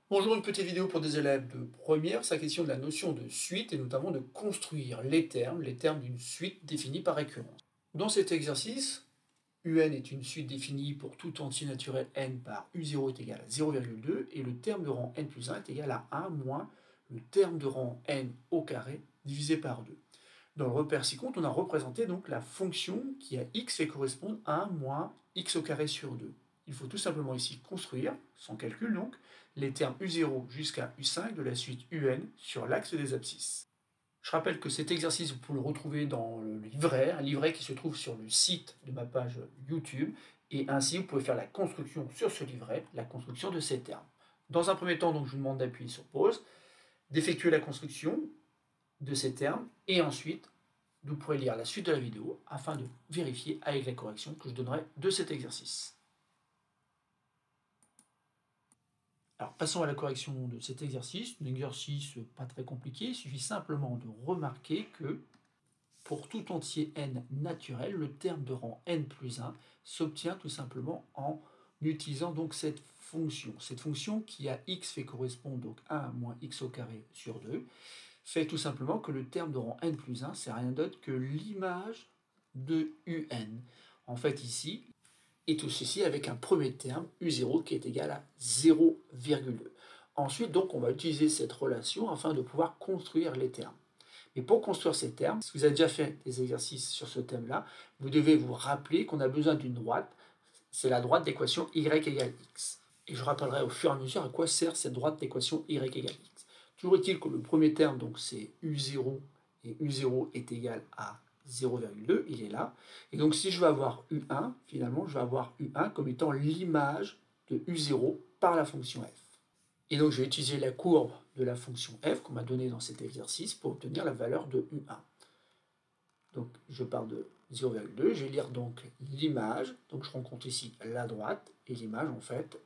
Bonjour, une petite vidéo pour des élèves de première. C'est la question de la notion de suite et notamment de construire les termes d'une suite définie par récurrence. Dans cet exercice, UN est une suite définie pour tout entier naturel n par U0 est égal à 0,2 et le terme de rang n plus 1 est égal à 1 moins le terme de rang n au carré divisé par 2. Dans le repère ci-compte, on a représenté donc la fonction qui à x fait correspondre à 1 moins x au carré sur 2. Il faut tout simplement ici construire, sans calcul donc, les termes U0 jusqu'à U5 de la suite UN sur l'axe des abscisses. Je rappelle que cet exercice, vous pouvez le retrouver dans le livret, un livret qui se trouve sur le site de ma page YouTube, et ainsi vous pouvez faire la construction sur ce livret, la construction de ces termes. Dans un premier temps, donc, je vous demande d'appuyer sur pause, d'effectuer la construction de ces termes, et ensuite, vous pourrez lire la suite de la vidéo afin de vérifier avec la correction que je donnerai de cet exercice. Alors, passons à la correction de cet exercice. Un exercice pas très compliqué. Il suffit simplement de remarquer que pour tout entier n naturel, le terme de rang n plus 1 s'obtient tout simplement en utilisant donc cette fonction. Cette fonction qui à x fait correspondre donc 1 moins x au carré sur 2 fait tout simplement que le terme de rang n plus 1, c'est rien d'autre que l'image de un. En fait, ici, et tout ceci avec un premier terme, U0, qui est égal à 0,2. Ensuite, donc, on va utiliser cette relation afin de pouvoir construire les termes. Mais pour construire ces termes, si vous avez déjà fait des exercices sur ce thème-là, vous devez vous rappeler qu'on a besoin d'une droite. C'est la droite d'équation y égale x. Et je rappellerai au fur et à mesure à quoi sert cette droite d'équation y égale x. Toujours est-il que le premier terme, donc c'est U0, et U0 est égal à 0,2, il est là. Et donc si je veux avoir U1, finalement, je vais avoir U1 comme étant l'image de U0 par la fonction f. Et donc je vais utiliser la courbe de la fonction f qu'on m'a donnée dans cet exercice pour obtenir la valeur de U1. Donc je pars de 0,2, je vais lire donc l'image, donc je rencontre ici la droite, et l'image en fait,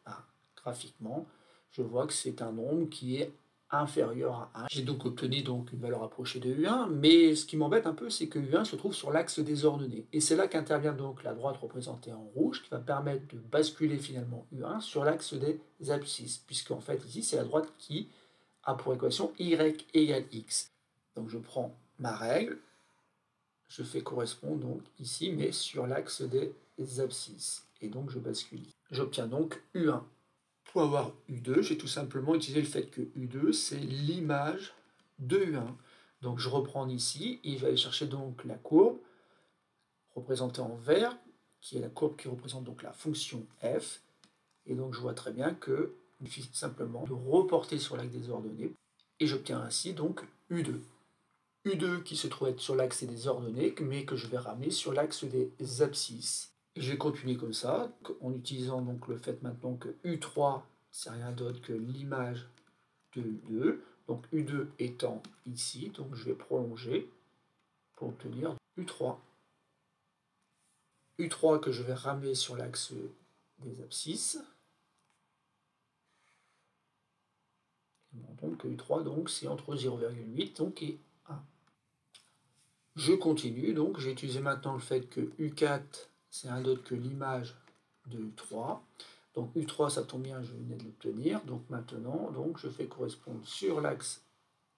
graphiquement, je vois que c'est un nombre qui est inférieur à 1. J'ai donc obtenu donc une valeur approchée de U1, mais ce qui m'embête un peu, c'est que U1 se trouve sur l'axe des ordonnées. Et c'est là qu'intervient donc la droite représentée en rouge, qui va permettre de basculer finalement U1 sur l'axe des abscisses, puisqu'en fait ici, c'est la droite qui a pour équation y égale x. Donc je prends ma règle, je fais correspondre donc ici, mais sur l'axe des abscisses. Et donc je bascule. J'obtiens donc U1. Pour avoir U2, j'ai tout simplement utilisé le fait que U2, c'est l'image de U1. Donc je reprends ici, et je vais aller chercher donc la courbe, représentée en vert, qui est la courbe qui représente donc la fonction f. Et donc je vois très bien que il suffit simplement de reporter sur l'axe des ordonnées, et j'obtiens ainsi donc U2. U2 qui se trouve être sur l'axe des ordonnées, mais que je vais ramener sur l'axe des abscisses. Et je vais continuer comme ça, en utilisant donc le fait maintenant que U3, c'est rien d'autre que l'image de U2. Donc U2 étant ici, donc je vais prolonger pour obtenir U3. U3 que je vais ramener sur l'axe des abscisses. Donc U3, donc c'est entre 0,8 donc, et 1. Je continue, donc j'ai utilisé maintenant le fait que U4, c'est rien d'autre que l'image de U3. Donc U3, ça tombe bien, je venais de l'obtenir. Donc maintenant, donc, je fais correspondre sur l'axe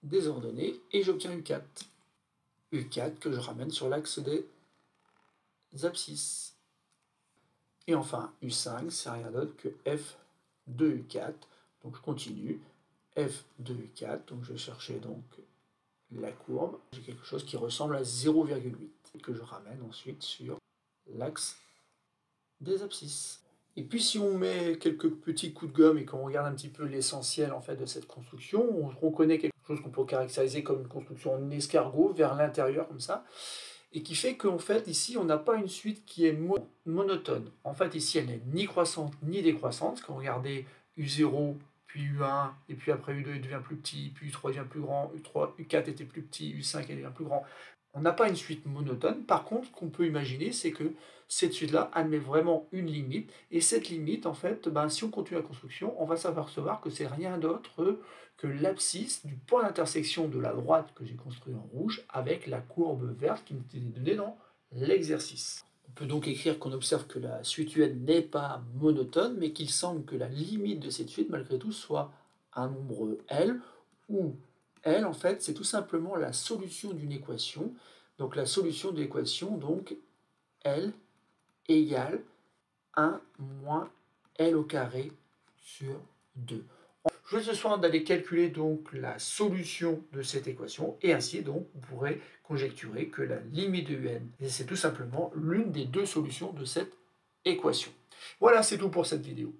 des ordonnées et j'obtiens U4. U4 que je ramène sur l'axe des abscisses. Et enfin, U5, c'est rien d'autre que F de U4. Donc je continue. F de U4, donc je vais chercher donc la courbe, j'ai quelque chose qui ressemble à 0,8 que je ramène ensuite sur l'axe des abscisses. Et puis si on met quelques petits coups de gomme et qu'on regarde un petit peu l'essentiel en fait de cette construction, on reconnaît quelque chose qu'on peut caractériser comme une construction en escargot vers l'intérieur comme ça, et qui fait qu'en fait ici on n'a pas une suite qui est monotone. En fait ici elle n'est ni croissante ni décroissante. Quand vous regardez U0 puis U1, et puis après U2 il devient plus petit, puis U3 devient plus grand, U4 était plus petit, U5 devient plus grand. On n'a pas une suite monotone. Par contre, ce qu'on peut imaginer, c'est que cette suite-là admet vraiment une limite, et cette limite, en fait, si on continue la construction, on va s'apercevoir que c'est rien d'autre que l'abscisse du point d'intersection de la droite que j'ai construit en rouge avec la courbe verte qui m'était donnée dans l'exercice. On peut donc écrire qu'on observe que la suite UN n'est pas monotone, mais qu'il semble que la limite de cette suite, malgré tout, soit un nombre L, où L, en fait, c'est tout simplement la solution d'une équation. Donc la solution de l'équation, donc L égale 1 moins L au carré sur 2. Je vous laisse le soin d'aller calculer donc la solution de cette équation, et ainsi donc vous pourrez conjecturer que la limite de un, c'est tout simplement l'une des deux solutions de cette équation. Voilà, c'est tout pour cette vidéo.